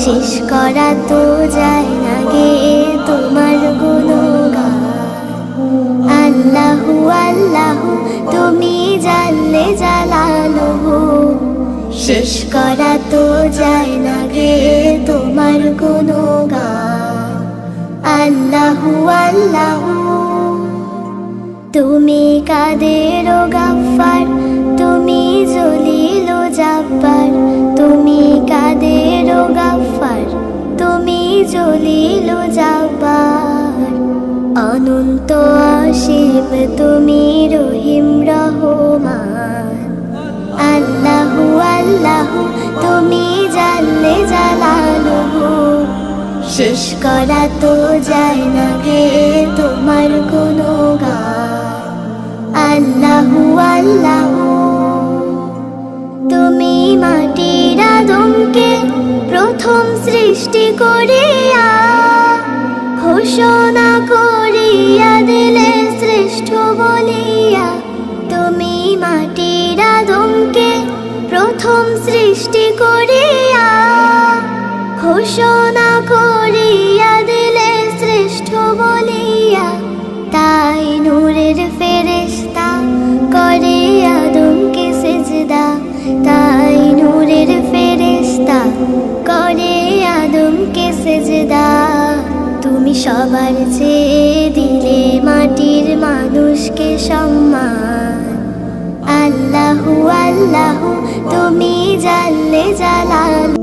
শেষ করা তো যায় না গে তোমার গুণগান। আল্লাহু আল্লাহু তুমি জানলে জালালুহু, শেষ করা তো যায় না গে তোমার গুণগান। আল্লাহু আল্লাহু তুমি কাদের ও গাফফার, তুমি জলিল ও জাব্বার। তুমি কাদের ও গাফফার, তুমি জলিল ও জাব্বার। অনন্ত অসীম তুমি রহিম রহমান। আল্লাহু আল্লাহু তুমি জানলে জালালুহু, শেষ করা তো যায় না গে তোমার গুণগান। আল্লাহু আল্লাহু তুমি মাটির আদমকে প্রথম সৃষ্টি করিয়া ঘোষণা করিয়া দিলে শ্রেষ্ঠ বলিয়া। তুমি মাটির আদমকে প্রথম সৃষ্টি করিয়া ঘোষণা করিয়া দিলে শ্রেষ্ঠ বলিয়া। তাই নূরের ফেরেশতা করে আদমকে সেজদা, তাই নূরের ফেরেশতা করে আদমকে সেজদা। তুমি সবার চেয়ে দিলে মাটির মানুষকে সম্মান। আল্লাহু আল্লাহু তুমি জানলে জালাল।